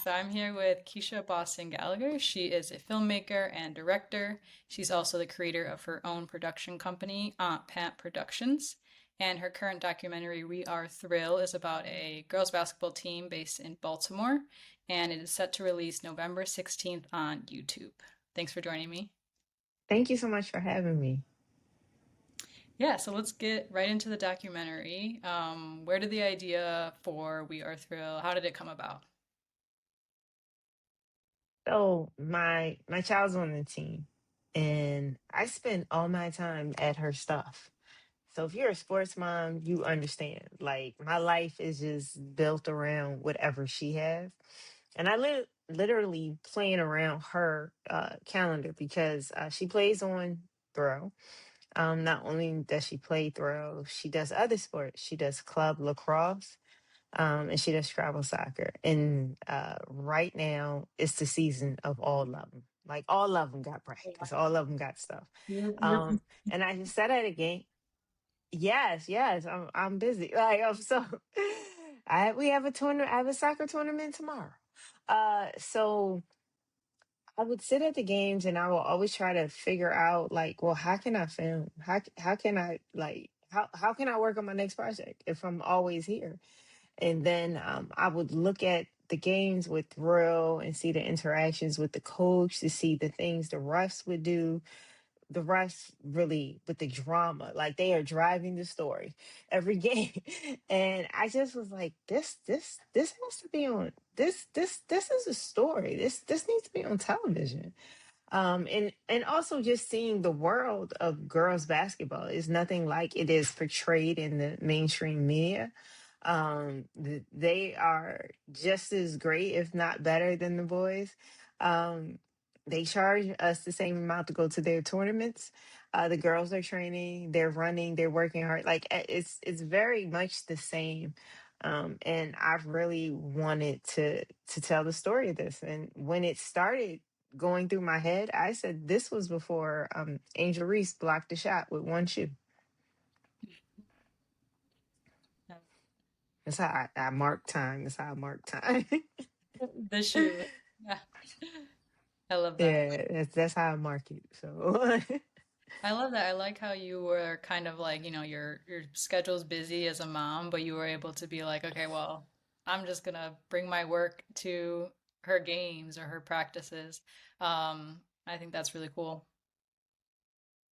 So I'm here with Keisha Boston Gallagher. She is a filmmaker and director. She's also the creator of her own production company, Aunt Pat Productions. And her current documentary, We Are Thrill, is about a girls basketball team based in Baltimore. And it is set to release November 16th on YouTube. Thanks for joining me. Thank you so much for having me. Yeah, so let's get right into the documentary. Where did the idea for We Are Thrill, how did it come about? So my child's on the team, and I spend all my time at her stuff. So if you're a sports mom, you understand. Like my life is just built around whatever she has, and literally playing around her calendar because she plays on throw. Not only does she play throw, she does other sports. She does club lacrosse. And she does travel soccer. And right now, it's the season of all of them. Like all of them got practice, all of them got stuff. You're Um, and I just said at a game, yes, yes, I'm busy. Like so, I we have a tournament. I have a soccer tournament tomorrow. So I would sit at the games, and I will always try to figure out like, well, how can I film? How can I like how can I work on my next project if I'm always here? And then I would look at the games with thrill and see the interactions with the coach to see the things the refs would do. The refs really with the drama, like they are driving the story every game. And I just was like, this has to be on this is a story. This needs to be on television. And also just seeing the world of girls basketball is nothing like it is portrayed in the mainstream media. They are just as great, if not better, than the boys. Um, they charge us the same amount to go to their tournaments. The girls are training, they're running, they're working hard. Like it's very much the same. And I really wanted to tell the story of this. And when it started going through my head, I said this was before Angel Reese blocked the shot with one shoe. That's how I mark time. That's how I mark time. the shoe. Yeah, I love that. Yeah, that's how I mark it. So I love that. I like how you were kind of like, your schedule's busy as a mom, but you were able to be like, okay, well, I'm just gonna bring my work to her games or her practices. I think that's really cool.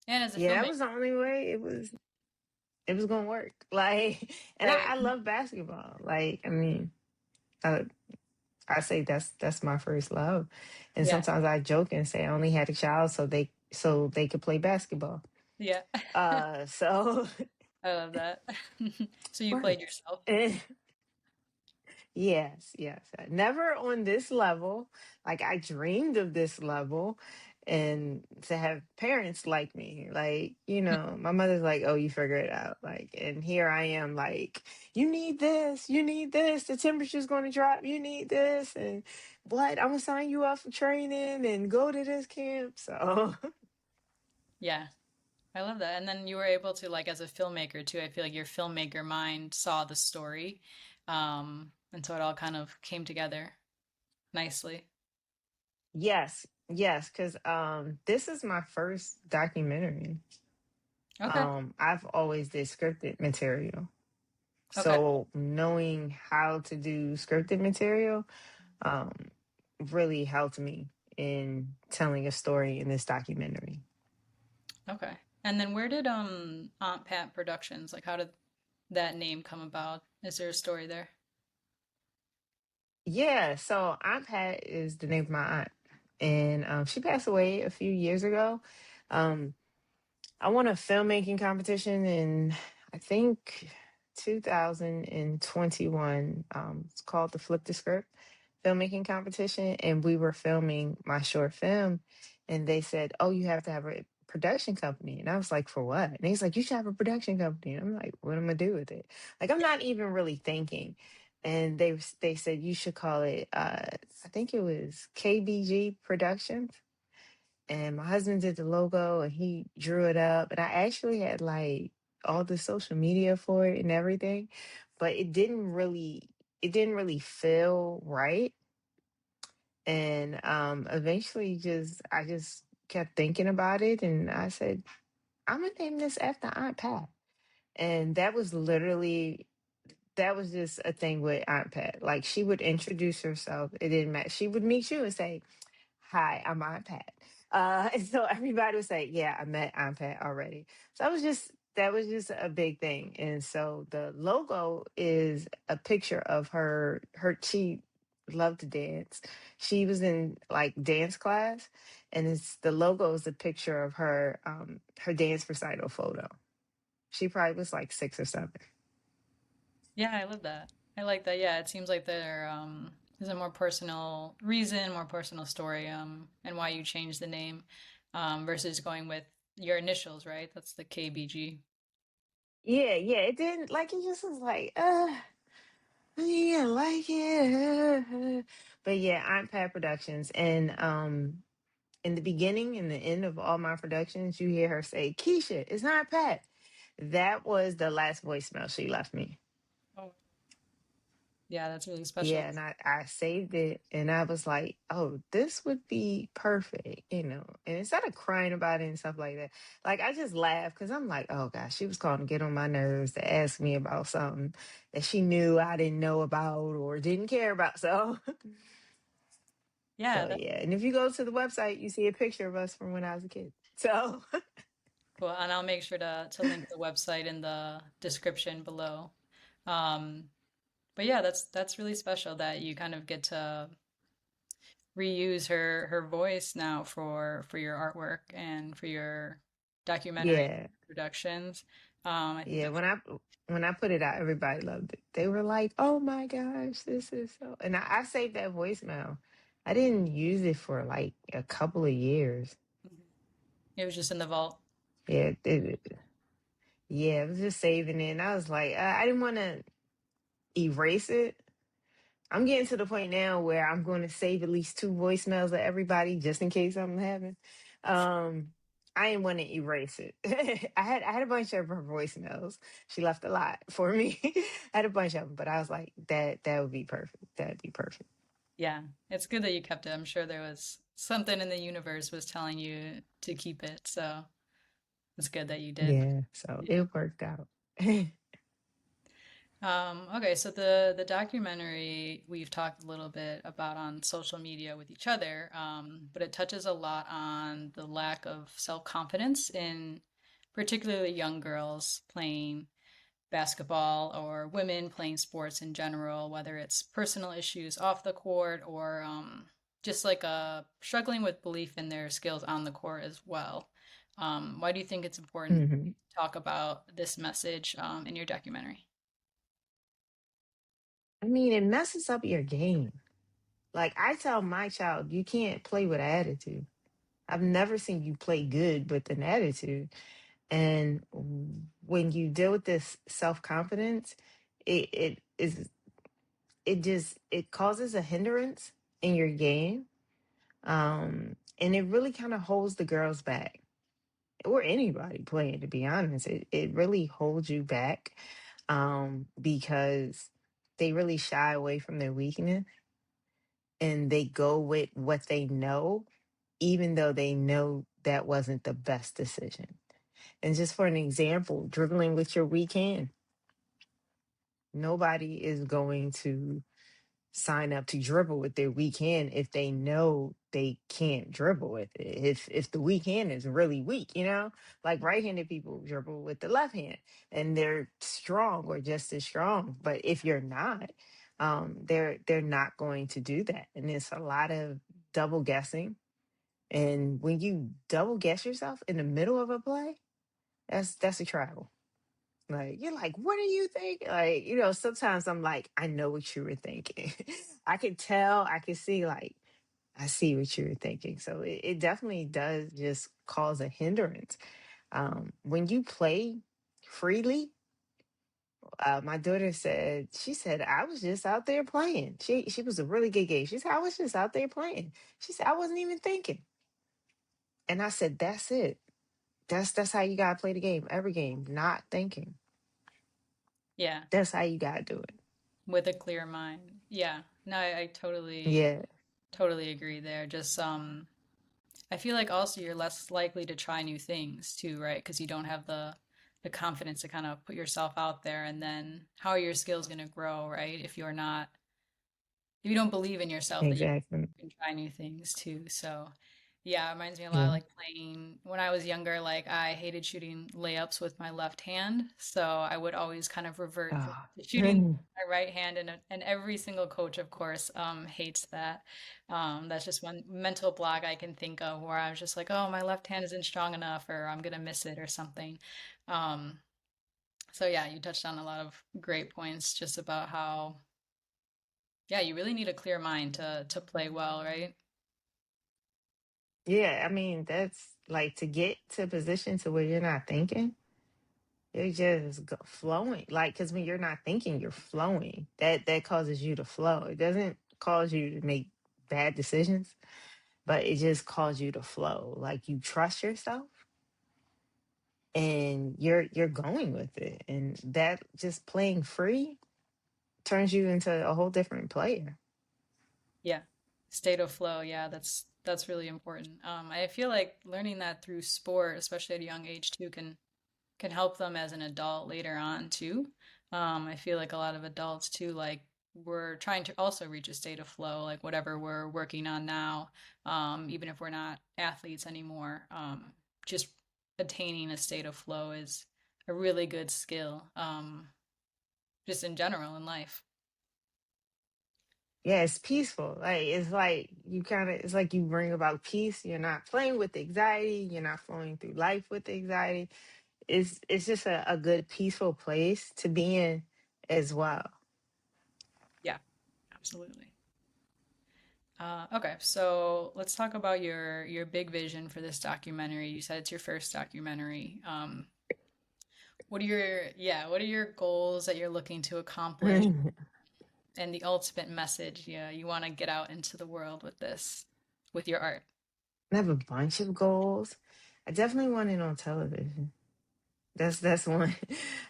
And as a yeah, that filmmaker, was the only way it was gonna work. Like, and right? I love basketball. Like, I mean, I, I say that's my first love, and Yeah, sometimes I joke and say I only had a child so they could play basketball. yeah. So I love that. So you played works. yourself. Yes, yes. Never on this level. Like I dreamed of this level and to have parents like me. Like, my mother's like, "Oh, you figure it out." Like, and here I am like, you need this, the temperature's going to drop, you need this and what? I'm gonna sign you up for training and go to this camp. So, Yeah, I love that. And then you were able to, like, as a filmmaker too, I feel like your filmmaker mind saw the story. And so it all kind of came together nicely. yes. Yes, cuz this is my first documentary. Okay. I've always did scripted material. Okay. So knowing how to do scripted material um, really helped me in telling a story in this documentary. Okay. And then where did Aunt Pat Productions, like how did that name come about? Is there a story there? Yeah, so Aunt Pat is the name of my aunt, and she passed away a few years ago. Um, I won a filmmaking competition in, I think, 2021. It's called the Flip the Script filmmaking competition, and we were filming my short film. And they said, "Oh, you have to have a production company." And I was like, "For what?" And he's like, "You should have a production company." And I'm like, "What am I gonna do with it?" Like, I'm not even really thinking. And they said you should call it. I think it was KBG Productions, and my husband did the logo and he drew it up, and I actually had like all the social media for it and everything, but it didn't really feel right. And eventually just I just kept thinking about it, and I said, I'm gonna name this after Aunt Pat. And that was literally, that was just a thing with Aunt Pat. Like, she would introduce herself. It didn't matter. She would meet you and say, "Hi, I'm Aunt Pat." And so everybody would say, "Yeah, I met Aunt Pat already." So that was just a big thing. And so the logo is a picture of her. She loved to dance. She was in like dance class, and it's the logo is a picture of her her dance recital photo. She probably was like 6 or 7. Yeah, I love that. I like that. Yeah, it seems like there's a more personal reason, more personal story, and why you changed the name, versus going with your initials, right? That's the KBG. Yeah, yeah. It didn't like, it just was like, yeah, like it. But yeah, Aunt Pat Productions. And in the beginning and the end of all my productions, you hear her say, "Keisha, it's not Pat." That was the last voicemail she left me. Oh, yeah, that's really special. Yeah, and I saved it, and I was like, "Oh, this would be perfect," you know. And instead of crying about it and stuff like that, like, I just laughed because I'm like, "Oh gosh, she was calling to get on my nerves to ask me about something that she knew I didn't know about or didn't care about." So, Yeah, so that's yeah. And if you go to the website, you see a picture of us from when I was a kid. So, cool. And I'll make sure to link the website in the description below. Um, but yeah, that's really special that you kind of get to reuse her voice now for your artwork and for your documentary yeah, productions. I think yeah. that's When I put it out, everybody loved it. They were like, "Oh my gosh, this is so." And I saved that voicemail. I didn't use it for like a couple of years. it was just in the vault. Yeah, yeah. I was just saving it, and I was like, I didn't want to erase it. I'm getting to the point now where I'm going to save at least 2 voicemails of everybody just in case something happens. Um, I didn't want to erase it. I had a bunch of her voicemails. She left a lot for me. I had a bunch of them, but I was like, that would be perfect. That'd be perfect. Yeah, it's good that you kept it. I'm sure there was something in the universe was telling you to keep it, so it's good that you did. Yeah, so Yeah. it worked out. Okay, so the documentary we've talked a little bit about on social media with each other, but it touches a lot on the lack of self-confidence in particularly young girls playing basketball or women playing sports in general, whether it's personal issues off the court or just like struggling with belief in their skills on the court as well. Why do you think it's important Mhm. to talk about this message in your documentary? I mean, it messes up your game. Like, I tell my child, you can't play with attitude. I've never seen you play good with an attitude. And when you deal with this self confidence, it is, it just, it causes a hindrance in your game. And it really kind of holds the girls back, or anybody playing, to be honest. It really holds you back, because they really shy away from their weakness, and they go with what they know, even though they know that wasn't the best decision. And just for an example, dribbling with your weak hand. Nobody is going to sign up to dribble with their weak hand if they know they can't dribble with it. If the weak hand is really weak, you know, like right-handed people dribble with the left hand and they're strong or just as strong. But if you're not, they're not going to do that. And it's a lot of double guessing. And when you double guess yourself in the middle of a play, that's a travel. Like, you're like, what are you thinking? Like, you know, sometimes I'm like, I know what you were thinking. I can tell, I can see, like, I see what you were thinking. So it definitely does just cause a hindrance. When you play freely, my daughter said, she said, I was just out there playing. She was a really good game. She said, I was just out there playing. She said, I wasn't even thinking. And I said, that's it. That's how you gotta play the game. Every game, not thinking. Yeah, That's how you gotta do it. with a clear mind. Yeah, no, I totally Yeah. Totally agree there. Just I feel like also you're less likely to try new things too, right? Because you don't have the confidence to kind of put yourself out there, and then how are your skills going to grow, right? If you don't believe in yourself that you Exactly. can try new things too. So, yeah, it reminds me a lot of Yeah. like playing when I was younger. Like I hated shooting layups with my left hand, so I would always kind of revert Oh. to shooting my right hand, and every single coach, of course, hates that. That's just one mental block I can think of where I was just like, oh, my left hand isn't strong enough, or I'm gonna miss it or something. Um, so yeah, you touched on a lot of great points just about how yeah, you really need a clear mind to play well, right? Yeah, I mean, that's like to get to a position to where you're not thinking, you're just flowing. Like, because when you're not thinking, you're flowing. That causes you to flow. It doesn't cause you to make bad decisions, but it just causes you to flow. Like you trust yourself and you're going with it. And that just playing free turns you into a whole different player. Yeah. State of flow, yeah, that's really important. I feel like learning that through sport, especially at a young age too, can help them as an adult later on too. I feel like a lot of adults too, like we're trying to also reach a state of flow, like whatever we're working on now, even if we're not athletes anymore. Just attaining a state of flow is a really good skill, just in general in life. Yeah, it's peaceful. Like you kind of it's like you bring about peace. You're not playing with anxiety. You're not flowing through life with anxiety. It's just a good peaceful place to be in as well. Yeah, absolutely. Okay, so let's talk about your big vision for this documentary. You said it's your first documentary. What are your goals that you're looking to accomplish I and the ultimate message you want to get out into the world with this, with your art? have a bunch of goals. I definitely want it on television. That's one.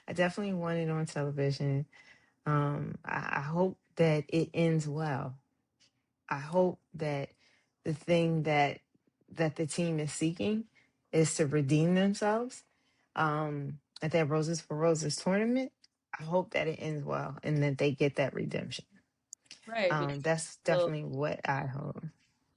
I definitely want it on television. I hope that it ends well. I hope that the thing that the team is seeking is to redeem themselves at that Roses for Roses tournament. I hope that it ends well and that they get that redemption. Right, because That's still definitely what I hope.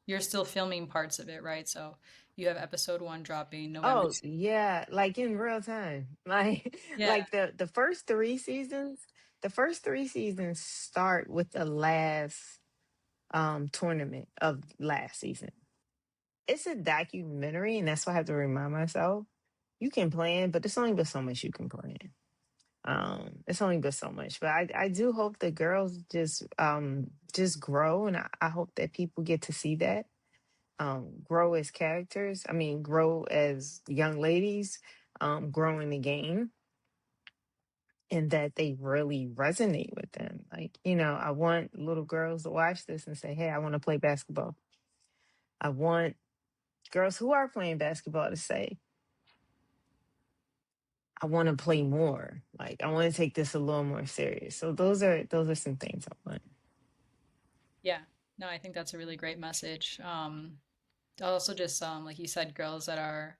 you're still filming parts of it, right? So you have episode one dropping November. Oh yeah, like in real time. Like Yeah, like the first three seasons, the first three seasons start with the last tournament of last season. It's a documentary, and that's why I have to remind myself. You can plan, but there's only but so much you can plan. It's only but so much. But I do hope the girls just grow, and I hope that people get to see that. Grow as characters. I mean, grow as young ladies, grow in the game, and that they really resonate with them. Like, I want little girls to watch this and say, hey, I want to play basketball. I want girls who are playing basketball to say, I want to play more. Like, I want to take this a little more serious. So those are some things I want. yeah. No, I think that's a really great message. Also just like you said, girls that are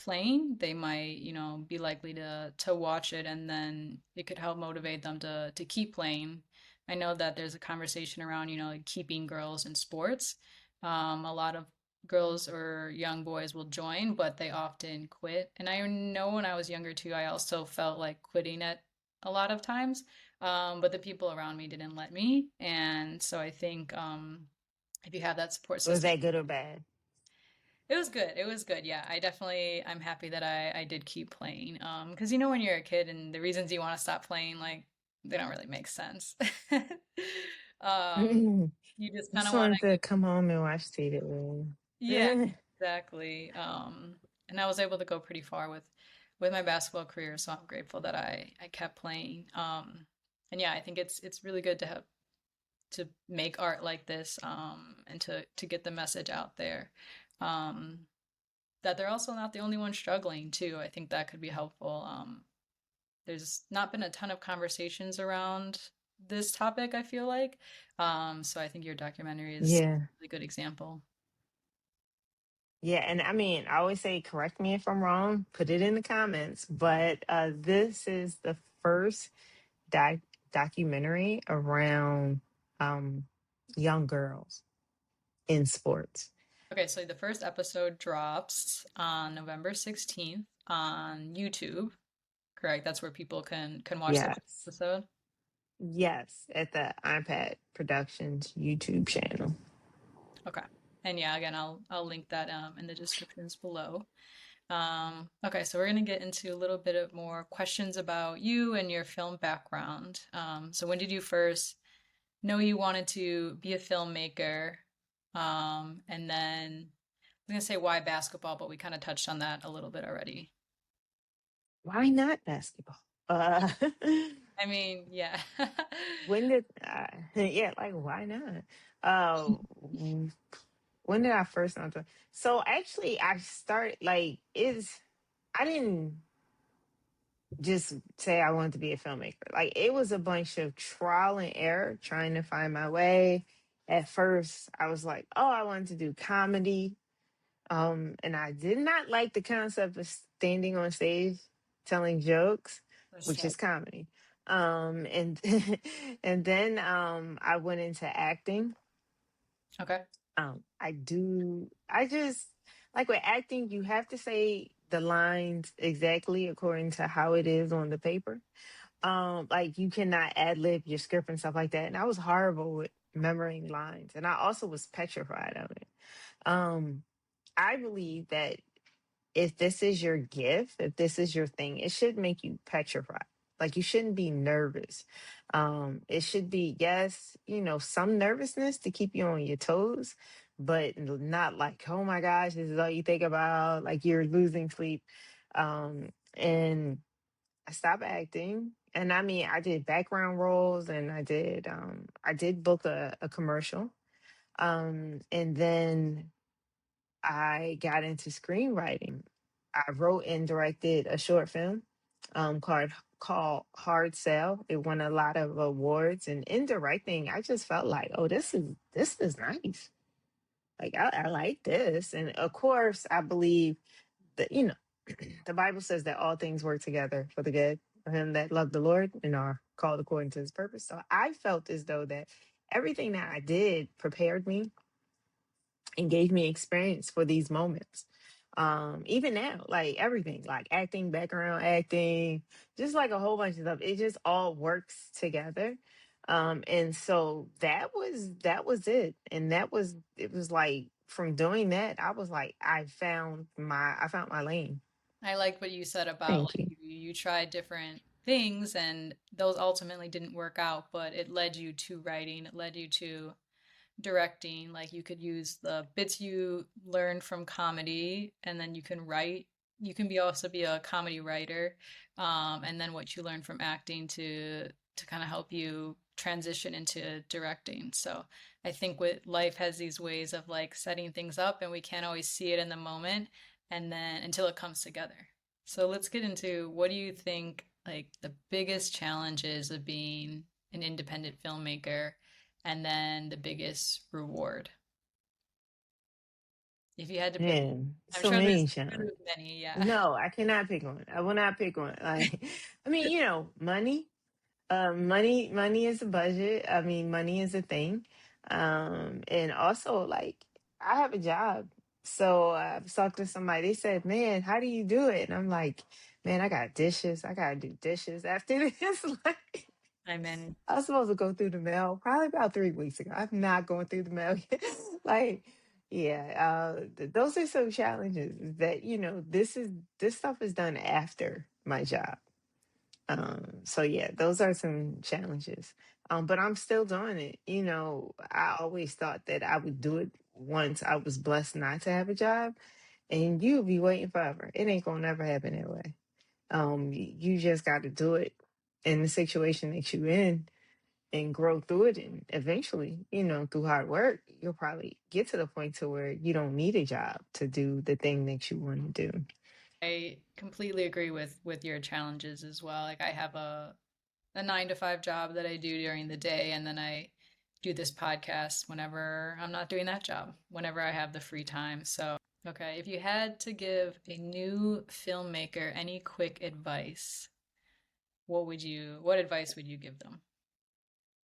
playing, they might, be likely to watch it and then it could help motivate them to keep playing. I know that there's a conversation around, keeping girls in sports. A lot of girls or young boys will join, but they often quit. And I know when I was younger too, I also felt like quitting at a lot of times. But the people around me didn't let me. And so I think if you have that support Was system, that good or bad? it was good. It was good. Yeah, I'm happy that I did keep playing. Because when you're a kid and the reasons you want to stop playing, like, they don't really make sense. Um, you just kind Just of want wanted to to get, come home and watch TV. yeah, exactly. And I was able to go pretty far with my basketball career, so I'm grateful that I kept playing. And yeah, I think it's really good to make art like this, and to get the message out there. Um, that they're also not the only ones struggling too. I think that could be helpful. There's not been a ton of conversations around. this topic, I feel like. So I think your documentary is Yeah. a really good example. Yeah, and I mean, I always say correct me if I'm wrong, put it in the comments, but this is the first doc- documentary around um young girls in sports. Okay, so the first episode drops on November 16th on YouTube, correct? That's where people can watch the Yes. episode. Yes, at the iPad Productions YouTube channel. Okay. And yeah, again, I'll link that in the descriptions below. Okay, so we're gonna get into a little bit of more questions about you and your film background. So when did you first know you wanted to be a filmmaker? And then I was gonna say why basketball, but we kind of touched on that a little bit already. Why not basketball? Uh I mean, yeah. when did yeah, like why not? Uh when did I first know? So actually I started like is I didn't just say I wanted to be a filmmaker. Like it was a bunch of trial and error trying to find my way. At first, I was like, "Oh, I wanted to do comedy." And I did not like the concept of standing on stage telling jokes, That's which tough. is comedy. And and then I went into acting. Okay. I just like with acting, you have to say the lines exactly according to how it is on the paper. Like you cannot ad lib your script and stuff like that. And I was horrible with remembering lines. And I also was petrified of it. Um, I believe that if this is your gift, if this is your thing, it should make you petrified. Like you shouldn't be nervous. It should be, yes, some nervousness to keep you on your toes, but not like, oh my gosh, this is all you think about, like you're losing sleep. And I stopped acting. And I mean, I did background roles and I did book a commercial. And then I got into screenwriting. I wrote and directed a short film called Hard Sell. It won a lot of awards, and in directing, I just felt like, oh, this is nice. Like I like this, and of course, I believe that the Bible says that all things work together for the good for him that love the Lord and are called according to His purpose. So I felt as though that everything that I did prepared me and gave me experience for these moments. Even now, like everything, like acting, background acting, just like a whole bunch of stuff, it just all works together. And so that was it. And it was like from doing that, I was like, I found my lane. I like what you said about Thank like you. you tried different things and those ultimately didn't work out, but it led you to writing, it led you to directing. Like you could use the bits you learned from comedy and then you can write. You can be a comedy writer, and then what you learn from acting to kind of help you transition into directing. So I think with life has these ways of like setting things up and we can't always see it in the moment and then until it comes together. So let's get into what do you think like the biggest challenges of being an independent filmmaker and then the biggest reward. If you had to pick, Man, I'm so sure many there's challenges. many, yeah. No, I cannot pick one. I will not pick one. Like, I mean, money. Money is a budget. I mean, money is a thing. And also like I have a job. So I was talking to somebody, they said, "Man, how do you do it?" And I'm like, "Man, I got dishes. I gotta do dishes after this." Like I mean, I was supposed to go through the mail probably about 3 weeks ago. I'm not going through the mail yet. Like, yeah, those are some challenges that, this stuff is done after my job. So yeah, those are some challenges. But I'm still doing it. I always thought that I would do it once I was blessed not to have a job, and you'll be waiting forever. It ain't gonna never happen that way. You just got to do it in the situation that you in and grow through it, and eventually, through hard work, you'll probably get to the point to where you don't need a job to do the thing that you want to do. I completely agree with your challenges as well. Like I have a 9 to 5 job that I do during the day, and then I do this podcast whenever I'm not doing that job, whenever I have the free time. So, okay, if you had to give a new filmmaker any quick advice, what advice would you give them?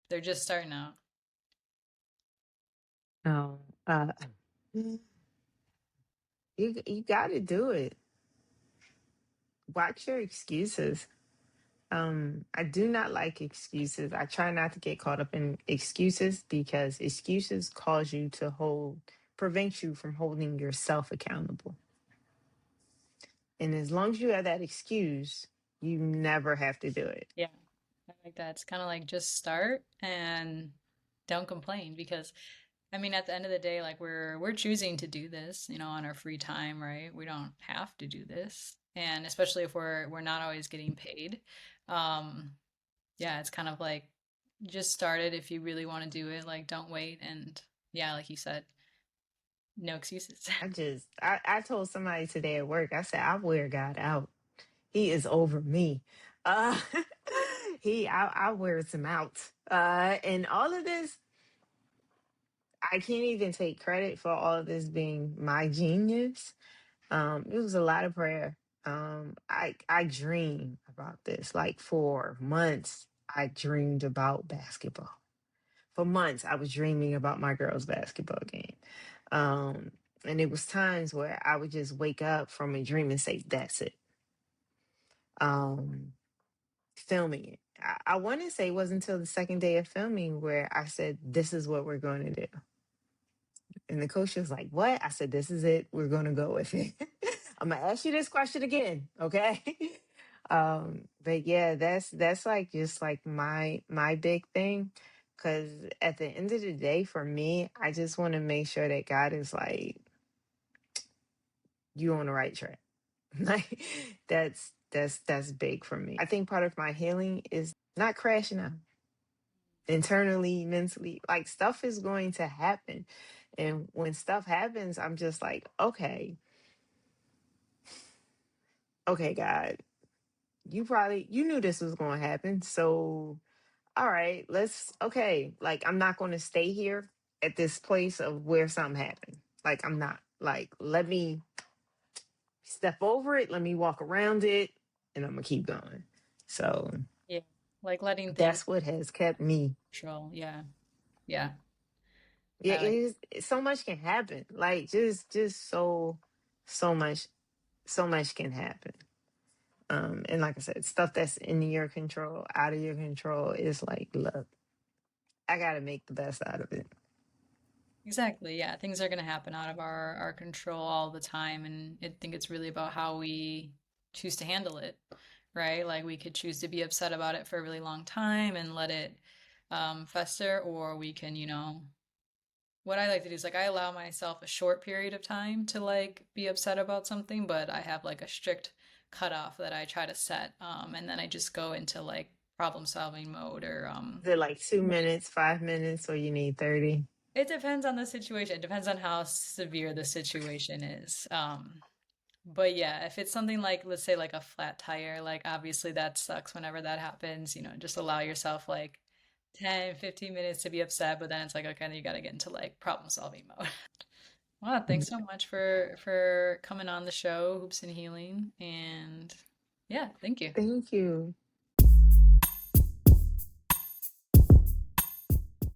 They're just starting out. No, you got to do it. Watch your excuses. I do not like excuses. I try not to get caught up in excuses because excuses cause you to prevent you from holding yourself accountable. And as long as you have that excuse, you never have to do it. Yeah, I like that. It's kind of like just start and don't complain because I mean at the end of the day like we're choosing to do this, on our free time, right? We don't have to do this. And especially if we're not always getting paid. Um yeah, it's kind of like just start it if you really want to do it. Like don't wait and yeah, like you said, no excuses. I told somebody today at work, I said, I wear God out. He is over me. Uh, I wears him out. And all of this, I can't even take credit for all of this being my genius. It was a lot of prayer. I dream about this. Like for months, I dreamed about basketball. For months, I was dreaming about my girls' basketball game. And it was times where I would just wake up from a dream and say, "That's it." Um, Filming it. I want to say it wasn't until the second day of filming where I said, "This is what we're going to do." And the coach was like, "What?" I said, "This is it. We're going to go with it." I'm gonna ask you this question again, okay? But yeah, that's like just like my big thing, because at the end of the day, for me, I just want to make sure that God is like, you on the right track. Like that's big for me. I think part of my healing is not crashing out internally, mentally. Like stuff is going to happen. And when stuff happens, I'm just like, okay, God, you knew this was going to happen. So, all right, okay, like I'm not going to stay here at this place of where something happened. Like I'm not. Like let me step over it, let me walk around it, and I'm going to keep going. So, Yeah. Like letting things that's what has kept me. control. Yeah. Yeah. Yeah, I like so much can happen. Like just so much so much can happen. And like I said, stuff that's in your control, out of your control is like, look, I gotta make the best out of it. exactly. Yeah, things are going to happen out of our control all the time, and I think it's really about how we choose to handle it, right? Like we could choose to be upset about it for a really long time and let it fester, or we can, what I like to do is like I allow myself a short period of time to like be upset about something, but I have like a strict cutoff that I try to set, and then I just go into like problem solving mode or Is it like 2 minutes, 5 minutes, or you need 30? it depends on the situation. It depends on how severe the situation is. But yeah, if it's something like, let's say, like a flat tire, like obviously that sucks whenever that happens. Just allow yourself like 10, 15 minutes to be upset, but then it's like, okay, then you got to get into like problem solving mode. Wow, thanks so much for coming on the show, Hoops and Healing. And yeah, thank you. Thank you.